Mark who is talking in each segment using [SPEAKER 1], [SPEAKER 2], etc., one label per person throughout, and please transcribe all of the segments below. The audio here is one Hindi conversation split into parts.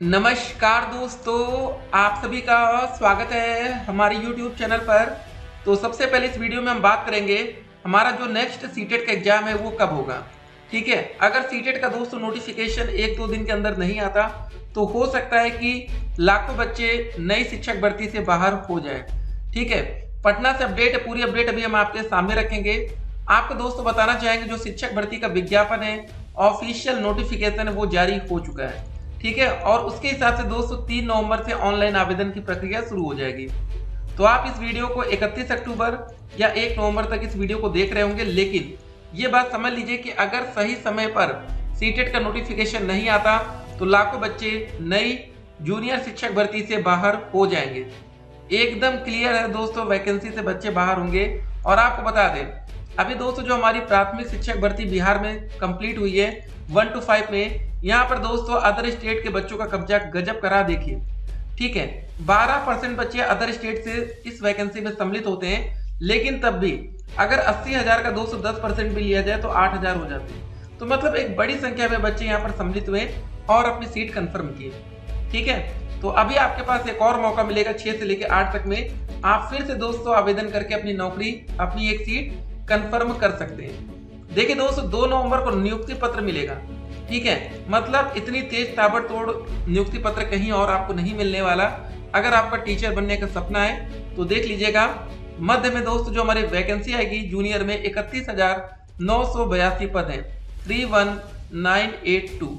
[SPEAKER 1] नमस्कार दोस्तों, आप सभी का स्वागत है हमारे YouTube चैनल पर। तो सबसे पहले इस वीडियो में हम बात करेंगे हमारा जो नेक्स्ट सीटेट का एग्जाम है वो कब होगा। ठीक है, अगर सीटेट का दोस्तों नोटिफिकेशन 1-2 दिन के अंदर नहीं आता तो हो सकता है कि लाखों बच्चे नई शिक्षक भर्ती से बाहर हो जाए। ठीक है, पटना से अपडेट है, पूरी अपडेट अभी हम आपके सामने रखेंगे। आपको दोस्तों बताना चाहेंगे जो शिक्षक भर्ती का विज्ञापन है, ऑफिशियल नोटिफिकेशन है, वो जारी हो चुका है। ठीक है, और उसके हिसाब से दोस्तों 3 नवंबर से ऑनलाइन आवेदन की प्रक्रिया शुरू हो जाएगी। तो आप इस वीडियो को 31 अक्टूबर या 1 नवंबर तक इस वीडियो को देख रहे होंगे, लेकिन ये बात समझ लीजिए कि अगर सही समय पर सीटेट का नोटिफिकेशन नहीं आता तो लाखों बच्चे नई जूनियर शिक्षक भर्ती से बाहर हो जाएंगे। एकदम क्लियर है दोस्तों, वैकेंसी से बच्चे बाहर होंगे। और आपको बता दें, अभी दोस्तों जो हमारी प्राथमिक शिक्षक भर्ती बिहार में कंप्लीट हुई है 1 to 5 में, यहाँ पर दोस्तों अदर स्टेट के बच्चों का कब्जा गजब करा देखिए। ठीक है, 12% बच्चे अदर स्टेट से इस वैकेंसी में सम्मिलित होते हैं, लेकिन तब भी अगर 80,000 का 210% भी लिया जाए तो 8,000 हो जाते हैं। तो मतलब एक बड़ी संख्या में बच्चे यहाँ पर सम्मिलित हुए और अपनी सीट कंफर्म किए। ठीक है, तो अभी आपके पास एक और मौका मिलेगा 6 से लेकर 8 तक में आप फिर से दोस्तों आवेदन करके अपनी नौकरी, अपनी एक सीट कंफर्म कर सकते हैं। देखिए दोस्तों, 2 नवंबर को नियुक्ति पत्र मिलेगा। ठीक है, मतलब इतनी तेज ताबड़तोड़ नियुक्ति पत्र कहीं और आपको नहीं मिलने वाला। अगर आपका टीचर बनने का सपना है तो देख लीजिएगा, मध्य में दोस्तों जो हमारी वैकेंसी आएगी जूनियर में 31,982 पद हैं, 31982।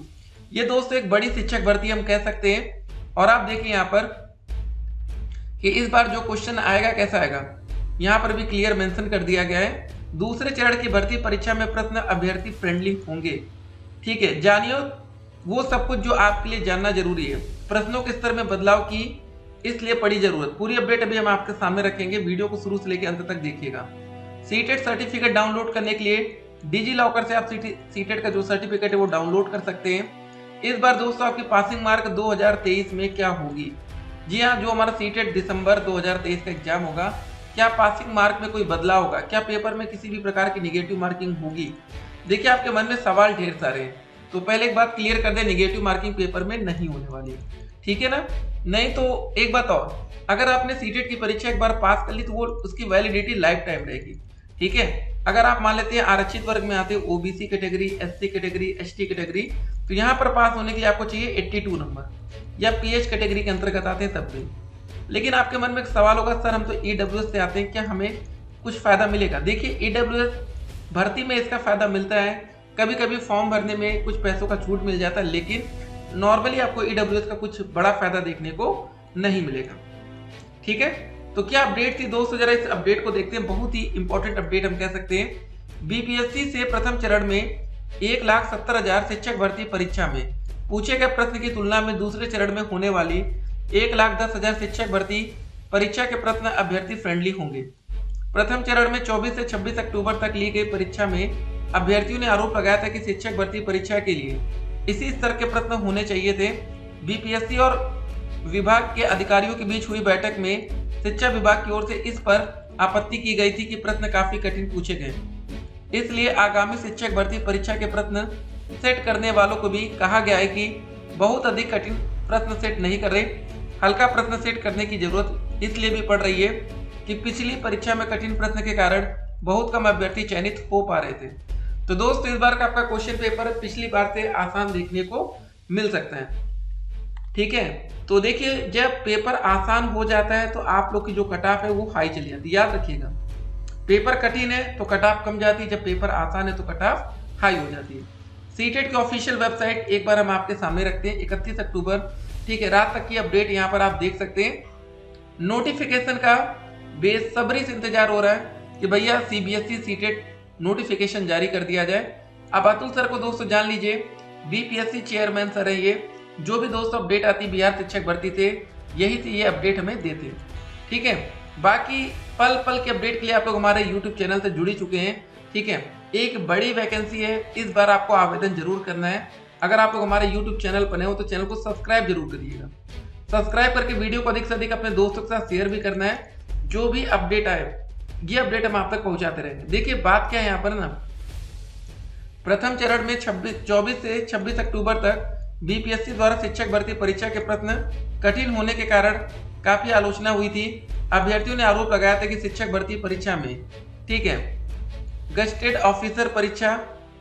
[SPEAKER 1] ये दोस्तों एक बड़ी शिक्षक भर्ती हम कह सकते हैं। और आप देखिए यहाँ पर कि इस बार जो क्वेश्चन आएगा कैसा आएगा, यहाँ पर भी क्लियर मेंशन कर दिया गया है। दूसरे चरण की भर्ती परीक्षा में प्रश्न अभ्यर्थी फ्रेंडली होंगे। ठीक है, जानिए वो सब कुछ जो आपके लिए जानना जरूरी है। प्रश्नों के स्तर में बदलाव की इसलिए पड़ी जरूरत। पूरी अपडेट अभी हम आपके सामने रखेंगे, वीडियो को शुरू से लेकर अंत तक देखिएगा। सीटेट सर्टिफिकेट डाउनलोड करने के लिए डिजी लॉकर से आप सीटेट का जो सर्टिफिकेट है वो डाउनलोड कर सकते हैं। इस बार दोस्तों आपकी पासिंग मार्क 2023 में क्या होगी? जी हाँ, जो हमारा सीटेट दिसंबर 2023 का एग्जाम होगा, क्या पासिंग मार्क में कोई बदलाव होगा? क्या पेपर में किसी भी प्रकार की निगेटिव मार्किंग होगी? देखिए आपके मन में सवाल ढेर सारे हैं, तो पहले एक बात क्लियर कर दे, नेगेटिव मार्किंग पेपर में नहीं होने वाली है। ठीक है ना? नहीं तो एक बात और, अगर आपने सीटेट की परीक्षा एक बार पास कर ली तो वो उसकी वैलिडिटी लाइफ टाइम रहेगी। ठीक है, अगर आप मान लेते हैं आरक्षित वर्ग में आते हैं, OBC category, SC category, ST category, तो यहाँ पर पास होने के लिए आपको चाहिए 82 नंबर, या पीएच कैटेगरी के अंतर्गत आते हैं तब भी। लेकिन आपके मन में एक सवाल होगा, सर हम तो ईडब्ल्यूएस से आते हैं, क्या हमें कुछ फायदा मिलेगा? देखिए ईडब्ल्यूएस भर्ती में इसका फायदा मिलता है, कभी कभी फॉर्म भरने में कुछ पैसों का छूट मिल जाता है, लेकिन नॉर्मली आपको ईडब्ल्यूएस का कुछ बड़ा फायदा देखने को नहीं मिलेगा। ठीक है, तो क्या अपडेट थी दोस्तों, जरा इस अपडेट को देखते हैं। बहुत ही इंपॉर्टेंट अपडेट हम कह सकते हैं। बीपीएससी से प्रथम चरण में 1,70,000 शिक्षक भर्ती परीक्षा में पूछे गए प्रश्न की तुलना में दूसरे चरण में होने वाली 1,10,000 शिक्षक भर्ती परीक्षा के प्रश्न अभ्यर्थी फ्रेंडली होंगे। प्रथम चरण में 24 से 26 अक्टूबर तक ली गई परीक्षा में अभ्यर्थियों ने आरोप लगाया था कि शिक्षक भर्ती परीक्षा के लिए इसी स्तर के प्रश्न होने चाहिए थे। बीपीएससी और विभाग के अधिकारियों के बीच हुई बैठक में शिक्षा विभाग की ओर से इस पर आपत्ति की गई थी कि प्रश्न काफी कठिन पूछे गए। इसलिए आगामी शिक्षक भर्ती परीक्षा के प्रश्न सेट करने वालों को भी कहा गया है कि बहुत अधिक कठिन प्रश्न सेट नहीं करें। हल्का प्रश्न सेट करने की जरूरत इसलिए भी पड़ रही है कि पिछली परीक्षा में कठिन प्रश्न के कारण बहुत कम अभ्यर्थी चयनित हो पा रहे थे। तो दोस्तों इस बार का आपका क्वेश्चन पेपर पिछली बार से आसान देखने को मिल सकता है। ठीक है, तो देखिए जब पेपर आसान हो जाता है तो आप लोग की जो कट ऑफ है वो हाई चली जाती है। याद रखिएगा, पेपर कठिन है तो कट ऑफ कम जाती है, जब पेपर आसान है तो कट ऑफ हाई हो जाती है। सीटेट की ऑफिशियल वेबसाइट एक बार हम आपके सामने रखते हैं, 31 अक्टूबर, ठीक है, रात तक की अपडेट यहाँ पर आप देख सकते हैं। नोटिफिकेशन का बेसब्री से इंतजार हो रहा है कि भैया सीबीएसई सीटेट नोटिफिकेशन जारी कर दिया जाए। अब अतुल सर को दोस्तों जान लीजिए, बीपीएससी चेयरमैन सर है ये, जो भी दोस्तों अपडेट आती बिहार शिक्षक भर्ती थे यही से ये अपडेट हमें देते। ठीक है, बाकी पल पल के अपडेट के लिए आप लोग हमारे यूट्यूब चैनल से जुड़ चुके हैं। ठीक है, एक बड़ी वैकेंसी है, इस बार आपको आवेदन जरूर करना है। अगर आप लोग हमारे यूट्यूब चैनल पर नए हो तो चैनल को सब्सक्राइब जरूर करिएगा। सब्सक्राइब करके वीडियो को अधिक से अधिक अपने दोस्तों के साथ शेयर भी करना है। जो भी अपडेट आए ये अपडेट हम आप तक पहुंचाते रहेंगे। देखिए बात क्या है यहाँ पर ना, प्रथम चरण में 24 से 26 अक्टूबर तक बीपीएससी द्वारा शिक्षक भर्ती परीक्षा के प्रश्न कठिन होने के कारण काफी आलोचना हुई थी। अभ्यर्थियों ने आरोप लगाया था कि शिक्षक भर्ती परीक्षा में, ठीक है, गजेटेड ऑफिसर परीक्षा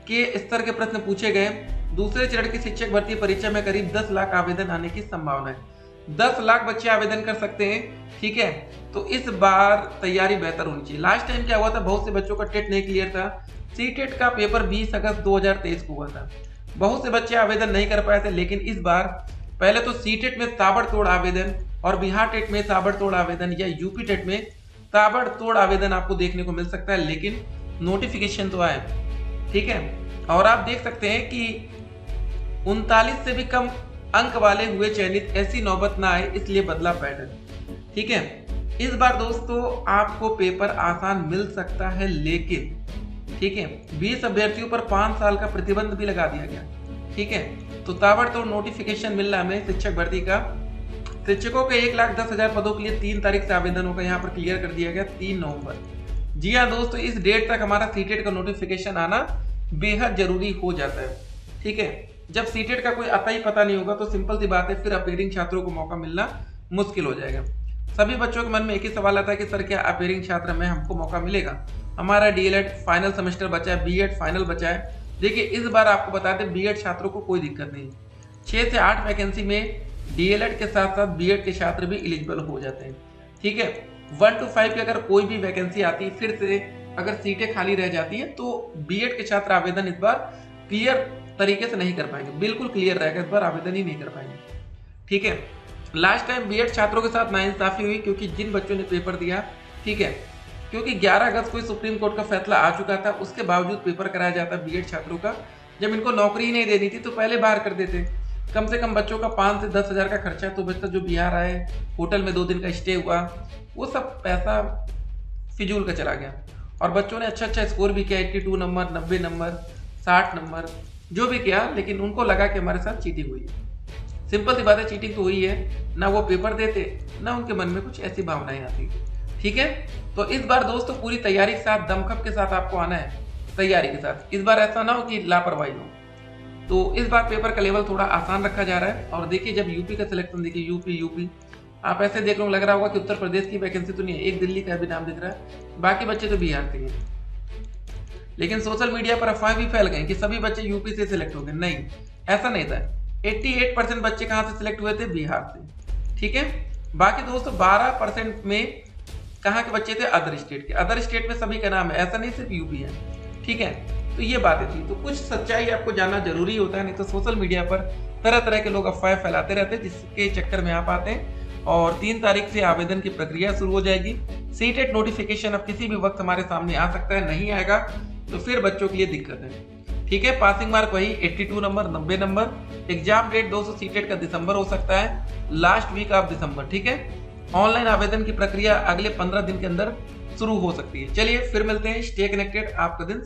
[SPEAKER 1] के स्तर के प्रश्न पूछे गए। दूसरे चरण की शिक्षक भर्ती परीक्षा में करीब 10 लाख आवेदन आने की संभावना है। 10 लाख बच्चे आवेदन कर सकते हैं, ठीक है। तो इस बार तैयारी बेहतर होनी चाहिए। लास्ट टाइम क्या हुआ था, बहुत से बच्चों का टेट नहीं क्लियर था। सीटेट का पेपर 20 अगस्त 2023 को हुआ था। बहुत से बच्चे आवेदन नहीं कर पाए थे, लेकिन इस बार पहले तो सीटेट में ताबड़तोड़ आवेदन और बिहार टेट में ताबड़तोड़ आवेदन या यूपी टेट में ताबड़तोड़ आवेदन आपको देखने को मिल सकता है, लेकिन नोटिफिकेशन तो आए, ठीक है। और आप देख सकते हैं कि 39 से भी कम अंक वाले हुए चयनित, ऐसी नौबत ना आए इसलिए बदला पैटर्न, ठीक है। इस बार दोस्तों आपको पेपर आसान मिल सकता है, लेकिन ठीक है 20 अभ्यर्थियों पर 5 साल का प्रतिबंध भी लगा दिया गया, ठीक है। तो ताबड़तोड़ नोटिफिकेशन मिल रहा है हमें शिक्षक भर्ती का। शिक्षकों के 1,10,000 पदों के लिए 3 तारीख से आवेदन होगा, यहाँ पर क्लियर कर दिया गया 3 नवंबर। जी हाँ दोस्तों, इस डेट तक हमारा सीटेट का नोटिफिकेशन आना बेहद जरूरी हो जाता है, ठीक है। जब सीटेट का कोई आता ही पता नहीं होगा तो सिंपल सी बात है, फिर अपीयरिंग छात्रों को मौका मिलना मुश्किल हो जाएगा। सभी बच्चों के मन में एक ही सवाल आता है कि सर क्या अपीयरिंग छात्र में हमको मौका मिलेगा? हमारा डीएलएड फाइनल सेमेस्टर बचा है, बीएड फाइनल बचा है। देखिए इस बार आपको बता दें, बीएड छात्रों को कोई दिक्कत नहीं। 6 से 8 वैकेंसी में डीएलएड के साथ साथ बीएड के छात्र भी एलिजिबल हो जाते हैं, ठीक है। 1 to 5 की अगर कोई भी वैकेंसी आती है, फिर से अगर सीटें खाली रह जाती है, तो बीएड के छात्र आवेदन इस बार क्लियर तरीके से नहीं कर पाएंगे, बिल्कुल क्लियर रहेगा, इस बार आवेदन ही नहीं कर पाएंगे, ठीक है। लास्ट टाइम बीएड छात्रों के साथ नाइंसाफी हुई, क्योंकि जिन बच्चों ने पेपर दिया, ठीक है, क्योंकि 11 अगस्त को सुप्रीम कोर्ट का फैसला आ चुका था, उसके बावजूद पेपर कराया जाता बीएड छात्रों का। जब इनको नौकरी ही नहीं देनी थी तो पहले बाहर कर देते। कम से कम बच्चों का 5 से 10 हज़ार का खर्चा, तो बच्चा जो बिहार आए, होटल में 2 दिन का स्टे हुआ, वो सब पैसा फिजूल का चला गया। और बच्चों ने अच्छा स्कोर भी किया, 82 नंबर, 90 नंबर, 60 नंबर, जो भी किया, लेकिन उनको लगा कि हमारे साथ चीटिंग हुई है। सिंपल सी बात है, चीटिंग तो हुई है, ना वो पेपर देते, ना उनके मन में कुछ ऐसी भावनाएं आती, ठीक है। तो इस बार दोस्तों पूरी तैयारी के साथ, दमखम के साथ आपको आना है, तैयारी के साथ। इस बार ऐसा ना हो कि लापरवाही हो। तो इस बार पेपर का लेवल थोड़ा आसान रखा जा रहा है। और देखिए जब यूपी का सिलेक्शन, देखिए यूपी आप ऐसे देख लो, लग रहा होगा कि उत्तर प्रदेश की वैकेंसी तो नहीं है, एक दिल्ली का भी नाम दिख रहा है, बाकी बच्चे तो बिहार के हैं। लेकिन सोशल मीडिया पर अफवाह भी फैल गई कि सभी बच्चे यूपी से सिलेक्ट हो गए। नहीं, ऐसा नहीं था। 88% बच्चे कहाँ से सिलेक्ट हुए थे? बिहार से, ठीक है। बाकी दोस्तों 12% में कहाँ के बच्चे थे? अदर स्टेट के। अदर स्टेट में सभी का नाम है, ऐसा नहीं सिर्फ यूपी है, ठीक है। तो ये बातें थी। तो कुछ सच्चाई आपको जानना जरूरी होता है, नहीं तो सोशल मीडिया पर तरह तरह के लोग अफवाहें फैलाते रहते हैं, जिसके चक्कर में आप आते हैं। और 3 तारीख से आवेदन की प्रक्रिया शुरू हो जाएगी। सीटेट नोटिफिकेशन अब किसी भी वक्त हमारे सामने आ सकता है, नहीं आएगा तो फिर बच्चों के लिए दिक्कत है, ठीक है। पासिंग मार्क वही 82 नंबर, 90 नंबर। एग्जाम डेट दोस्तों सीटेट का दिसंबर हो सकता है, लास्ट वीक ऑफ दिसंबर, ठीक है। ऑनलाइन आवेदन की प्रक्रिया अगले 15 दिन के अंदर शुरू हो सकती है। चलिए फिर मिलते हैं। स्टे कनेक्टेड, आपका दिन